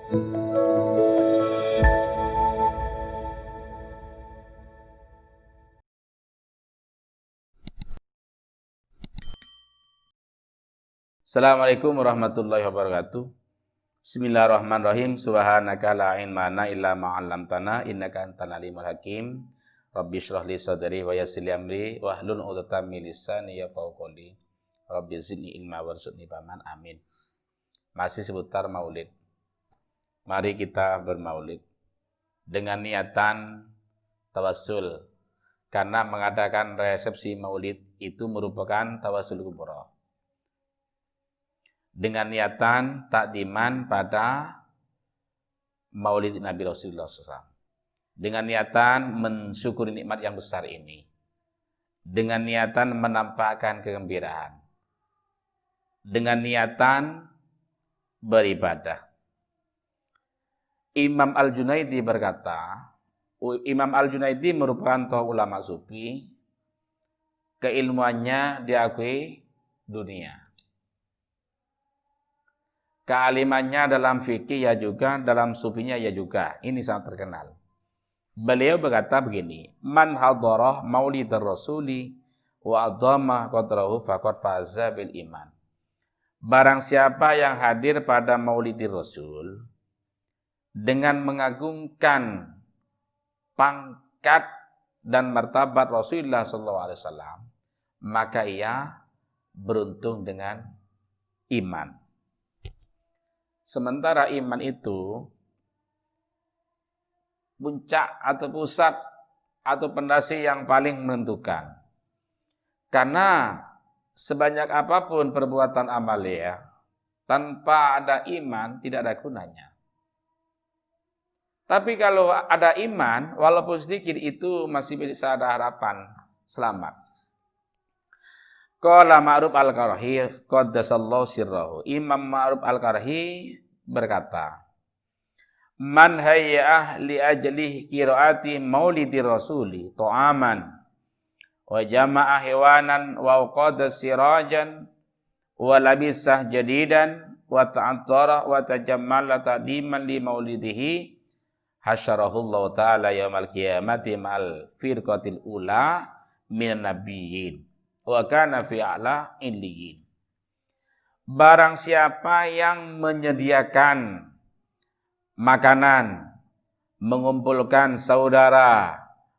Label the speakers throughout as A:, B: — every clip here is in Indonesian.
A: Assalamualaikum warahmatullahi wabarakatuh. Bismillahirrahmanirrahim. Subhanaka la ilma lana illa ma 'allamtana innaka antal alimul hakim. Rabbi shrah li sadri wa yassir li amri wahlul 'uqdatam min lisani yafqahu qawli. Rabbi zidni ilma warzuqni fahman. Amin. Masih seputar maulid. Mari kita bermaulid dengan niatan tawassul, karena mengadakan resepsi maulid itu merupakan tawassul kubra. Dengan niatan takdiman pada maulid Nabi Rasulullah SAW. Dengan niatan mensyukuri nikmat yang besar ini. Dengan niatan menampakkan kegembiraan. Dengan niatan beribadah. Imam Al-Junaidi berkata, Imam Al-Junaidi merupakan tokoh ulama sufi, keilmuannya diakui dunia. Kealimannya dalam fikih ya juga, dalam sufinya ya juga. Ini sangat terkenal. Beliau berkata begini, man hadarah maulidar rasuli wa adhamah qadrahu faqad faza bil iman. Barang siapa yang hadir pada maulidir rasul dengan mengagungkan pangkat dan martabat Rasulullah SAW, maka ia beruntung dengan iman. Sementara iman itu puncak atau pusat atau pondasi yang paling menentukan. Karena sebanyak apapun perbuatan amalia, tanpa ada iman tidak ada gunanya. Tapi kalau ada iman, walaupun sedikit itu masih bisa ada harapan selamat. Qala Ma'ruf Al-Qarhi qaddasallahu sirrahu. Imam Ma'ruf Al-Qarhi berkata, man hayya'ah li ajli qiraati maulidi rasuli ta'aman wa jama'a hewanan wa qada sirajan wa labisah jadidan wa ta'attara wa tajammala tadiman li maulidihi hasyarahullahu ta'ala yaumal qiyamati ma'al firqatil ula minan nabiyyin wa kana fi a'la illiyin. Barang siapa yang menyediakan makanan, mengumpulkan saudara,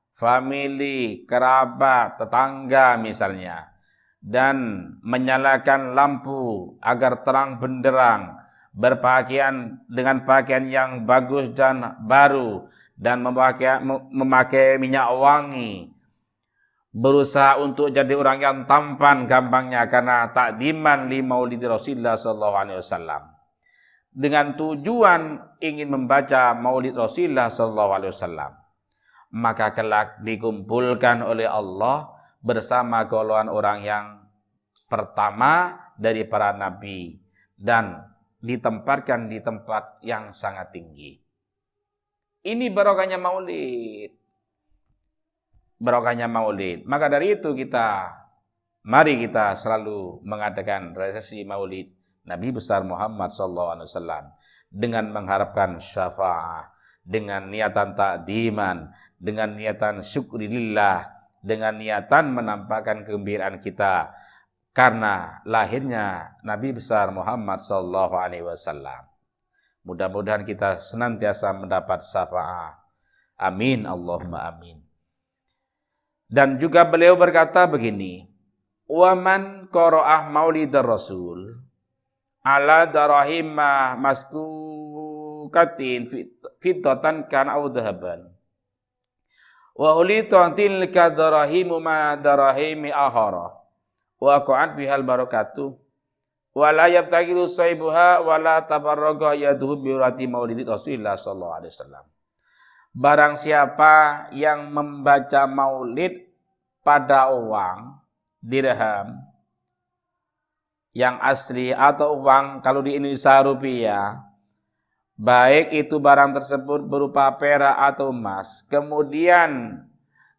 A: famili, kerabat, tetangga misalnya, dan menyalakan lampu agar terang benderang, berpakaian dengan pakaian yang bagus dan baru, dan memakai minyak wangi, berusaha untuk jadi orang yang tampan gampangnya karena takdiman li maulid Rasulullah SAW, dengan tujuan ingin membaca maulid Rasulullah SAW, maka kelak dikumpulkan oleh Allah bersama golongan orang yang pertama dari para nabi dan ditempatkan di tempat yang sangat tinggi. Ini barokahnya maulid. Barokahnya maulid. Maka dari itu mari kita selalu mengadakan resepsi maulid Nabi besar Muhammad SAW dengan mengharapkan syafaat, dengan niatan takdiman, dengan niatan syukrilillah, dengan niatan menampakkan kegembiraan kita karena lahirnya Nabi besar Muhammad SAW. Mudah-mudahan kita senantiasa mendapat syafaat. Amin Allahumma amin. Dan juga beliau berkata begini, waman qara'ah maulidar rasul ala darahimah maskukatin fiddatan kana aw dhahaban wa ulitan tilka darahimu ma darahimi ahara wa qa'an fihal barakatuh wa la yabtagiru saibuha wa la tabarraga yaduhu bi urati maulidi Rasulullah sallallahu alaihi wasallam. Barang siapa yang membaca maulid pada uang dirham yang asli atau uang kalau di Indonesia rupiah, baik itu barang tersebut berupa perak atau emas, kemudian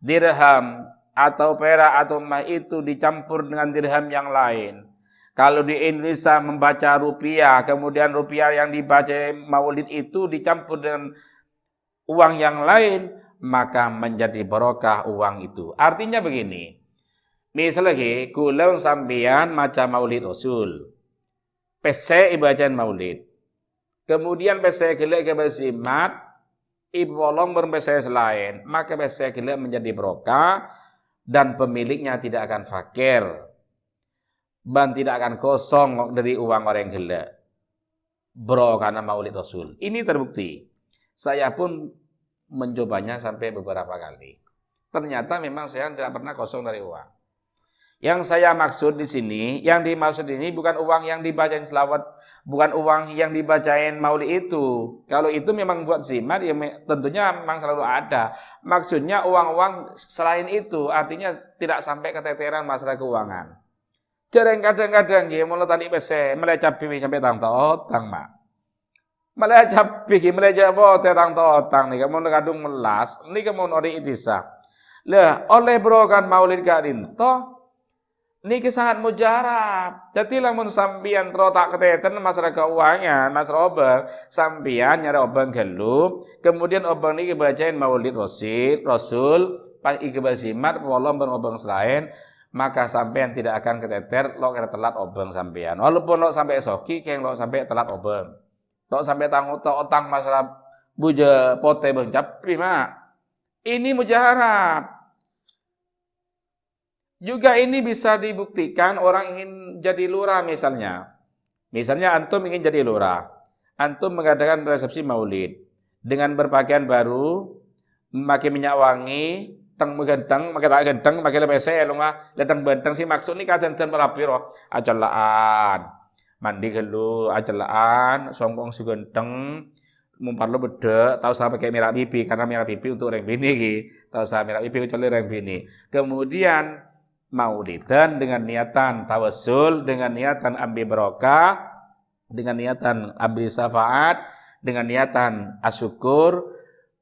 A: dirham atau perak atau emas itu dicampur dengan dirham yang lain, Kalau di Indonesia membaca rupiah, kemudian rupiah yang dibaca maulid itu dicampur dengan uang yang lain, maka menjadi barokah uang itu. Artinya begini, misalnya kula sampeyan maca maulid Rasul, pese bacaan maulid, kemudian pese gelek ke besimat, ibu bolong berpese selain, maka pese gelek menjadi barokah dan pemiliknya tidak akan fakir dan tidak akan kosong dari uang orang gelek. Bro karena maulid Rasul. Ini terbukti. Saya pun mencobanya sampai beberapa kali. Ternyata memang saya tidak pernah kosong dari uang. Yang saya maksud di sini, yang dimaksud ini bukan uang yang dibacain selawat, bukan uang yang dibacain maulid itu. Kalau itu memang buat zimat, ya tentunya memang selalu ada. Maksudnya uang-uang selain itu, artinya tidak sampai keteteran masalah keuangan. Jarang kadang-kadang ya mulai tadi pese melecap pipi sampai tang otang mak. Melecap pipi melecap bote tang otang nih kamu kadung melas, nih kamu ori itisa. Lah oleh bro kan maulid kadin toh niki sangat mujarab. Jadi lamun sampian trotak keteteran masalah keuangan, masalah obeng, sampian nyari obeng gelu, kemudian obeng niki bacain maulid Rasul, pas iki basimat walom berobeng selain maka sampean tidak akan keteter lo kena telat obeng sampean. Walaupun lo sampai esoki keng lo sampai telat obeng. Lo sampai otang masalah buja pote beng capi mak. Ini mujarab. Juga ini bisa dibuktikan orang ingin jadi lurah misalnya. Misalnya antum ingin jadi lurah. Antum mengadakan resepsi maulid dengan berpakaian baru, memakai minyak wangi, teng megenteng, make tak genteng, make lepese lunga, leteng benteng si maksud ni kadanten parapiro, ajalaan. Mandi gelu, ajalaan, songkong si genteng, mumparlo bedek, tahu saya pakai merah pipi karena merah pipi untuk orang bini ki. Tahu saya merah pipi kecuali orang bini. Kemudian maulidan dengan niatan tawassul, dengan niatan ambil barokah, dengan niatan ambil syafaat, dengan niatan asyukur.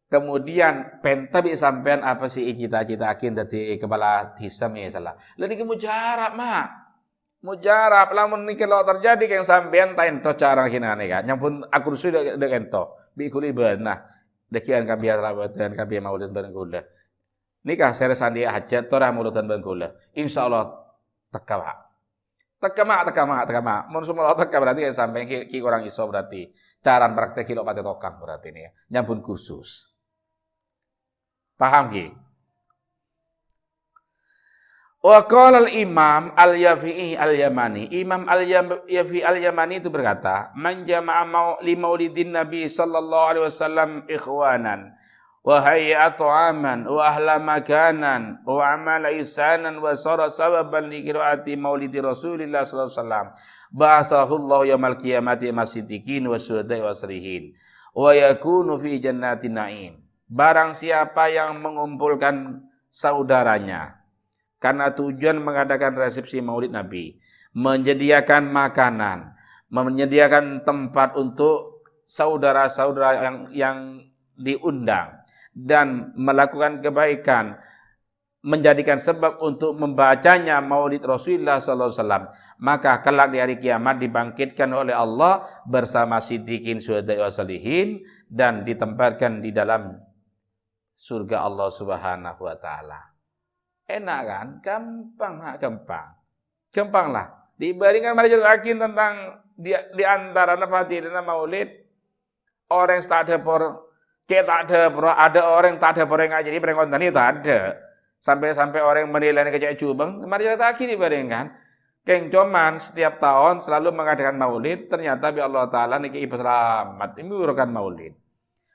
A: Kemudian pentabi sampean apa sih cita-cita akin dari kepala hisam ya salah. Lalu ini mujarab mak, mujarab. Lamun niki lo terjadi yang sampean tain to cara kinane kan. Nyampun aku sudah dek ento. Bikuli benah. Dekian kabiar rabatan kabiar maulid berengkula. Nikah saya sandi hajat tora mauludan berengkula. Insyaallah tekawa. Teka. Mun semua teka berarti sampai ki orang iso berarti. Cara praktek kilo pate tokang berarti ini ya. Nyampun kursus. Paham ki? Wa qala al-Imam Al-Yafi'i Al-Yamani. Imam Al-Yafi'i Al-Yamani itu berkata, "Man jama'a li maulidin Nabi sallallahu alaihi wasallam ikhwanan wa hayya ta'aman wa ahla makanan wa amala ihsanan wa sara sababan li qiraati maulidi Rasulillah sallallahu alaihi wasallam. Ba'athahu Allah yaumil qiyamati masiddiqin wa syuhada'i wa salihin wa yakunu fi jannatin na'im." Barang siapa yang mengumpulkan saudaranya karena tujuan mengadakan resepsi maulid Nabi, menyediakan makanan, menyediakan tempat untuk saudara-saudara yang diundang dan melakukan kebaikan, menjadikan sebab untuk membacanya maulid Rasulullah sallallahu alaihi wasallam, maka kelak di hari kiamat dibangkitkan oleh Allah bersama siddiqin, syuhada wa salihin dan ditempatkan di dalam surga Allah Subhanahu wa taala. Enak kan? Gampang lah. Dibandingkan majelis hakim tentang di antara nafati dan maulid, orang yang tak ada ada orang tak ada orang ngaji di peringatan itu ada. Sampai orang menilai kejadian cubang, majelis hakim dibandingkan. Keng cuman setiap tahun selalu mengadakan maulid, ternyata bi Allah taala niki selamat menguruskan maulid.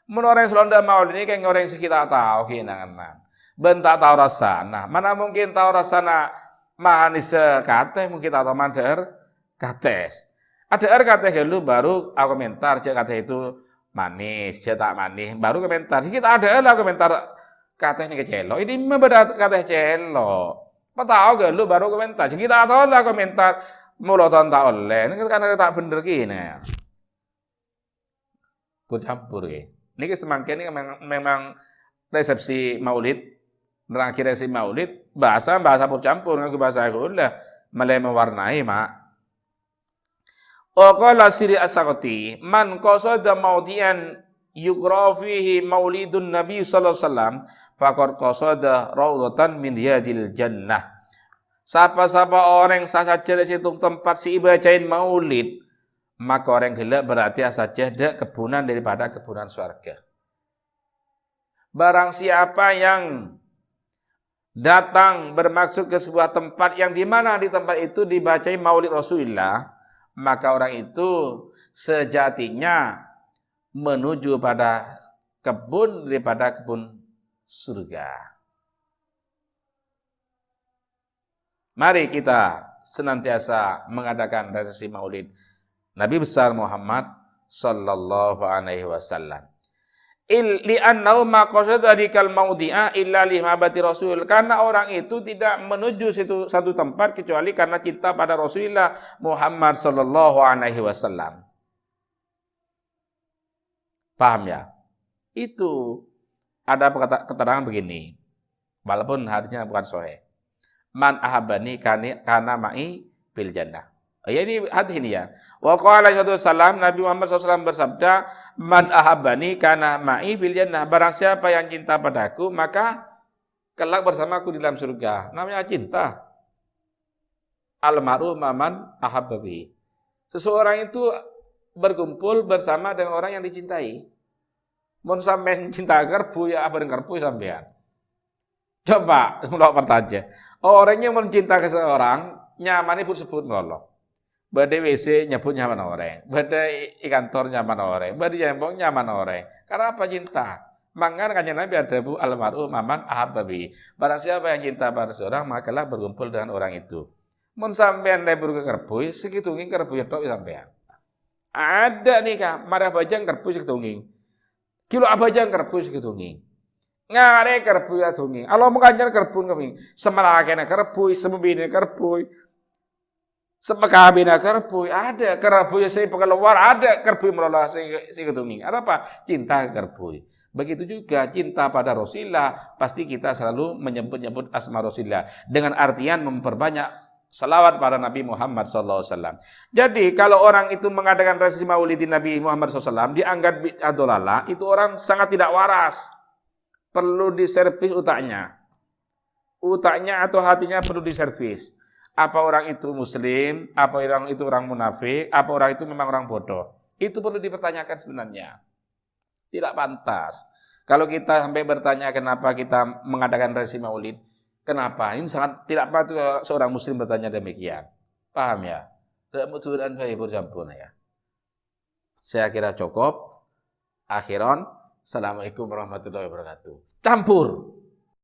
A: Mun orang selonda maulid ini keng orang sekitar tahu kinangan. Bentak tahu rasa. Nah, mana mungkin tahu rasana manis kateh mungkin tahu mandar kates. Ada kateh dulu baru aku komentar cek kateh itu manis, cetak manis, baru komentar. Kita ada lah komentar kateh ini kecelo. Ini membeda kateh celo. Apa tahu dulu baru komentar. Kita tahu lah komentar mulotan tahu oleh. Ini karena tak bener gini. Campur ki. Ini semangkin ini memang resepsi maulid. Terakhir resepsi maulid bahasa bercampur dengan bahasa aku lah mulai mewarnai mak. Qala Siri As-Sakati, man qasada maudian yuqra fihi maulidun Nabi sallallahu alaihi wasallam faqad qasada raudhatan min riyadil jannah. Siapa-siapa orang saja di situ tempat si bacain maulid, maka orang gila berarti saja ada kebunan daripada kebunan surga. Barang siapa yang datang bermaksud ke sebuah tempat yang di mana di tempat itu dibacain maulid Rasulullah, maka orang itu sejatinya menuju pada kebun daripada kebun surga. Mari kita senantiasa mengadakan resepsi maulid Nabi besar Muhammad sallallahu alaihi wasallam. Li'annahu ma qasada dikal maudi'a illa li mahabbati Rasul. Karena orang itu tidak menuju satu tempat kecuali karena cinta pada Rasulullah Muhammad sallallahu alaihi wasallam. Paham ya? Itu ada keterangan begini. Walaupun hatinya bukan sahih. Man ahabbani kana ma'i fil jannah. Ya ini hadis ini ya. Wa qala sallallahu Nabi Muhammad SAW bersabda, man ahabbani kana ma'i fil jannah. Barang siapa yang cinta padaku, maka kelak bersamaku di dalam surga. Namanya cinta. Al-mar'u man ahabbabi. Seseorang itu berkumpul bersama dengan orang yang dicintai. Mun sampean cinta kerbu ya bareng kerbu sampean. Coba mulai pertanyaan. Orang yang mencinta seseorang nyaman sebut melolong. Badai WC nyebut nyaman orang. Badai kantor nyaman orang. Badai jembong nyaman orang. Karena apa cinta? Maka kanjeng Nabi ada bu almarhum maman ahabbabi. Barang siapa yang cinta pada seorang makalah berkumpul dengan orang itu. Mun sampean lebur ke kerbuy, sekitunging kerbuy tok sampean. Ada nih kak, marah bajang kerbuy sekitunging. Kilo abajang kerbuy sekitunging. Ngare kerbuy atunging. Allah mengajar kerbuy kami. Semalakena kerbuy, semebine kerbuy. Sepekabina kerbuy ada, kerbuy saya pengeluar ada, kerbuy melolah sekitunging. Ada apa? Cinta kerbuy. Begitu juga cinta pada Rasulullah, pasti kita selalu menyebut-nyebut asma Rasulullah dengan artian memperbanyak salawat pada Nabi Muhammad SAW. Jadi kalau orang itu mengadakan resepsi maulidin Nabi Muhammad SAW dianggap bid'ah dolalah, itu orang sangat tidak waras. Perlu diservis utaknya. Utaknya atau hatinya perlu diservis. Apa orang itu muslim, apa orang itu orang munafik, apa orang itu memang orang bodoh. Itu perlu dipertanyakan sebenarnya. Tidak pantas. Kalau kita sampai bertanya kenapa kita mengadakan resepsi maulid, kenapa? Ini sangat tidak patut seorang muslim bertanya demikian. Paham ya? Tidak muturan hibur jampun ya. Saya kira cukup. Akhiran. Assalamualaikum warahmatullahi wabarakatuh. Campur.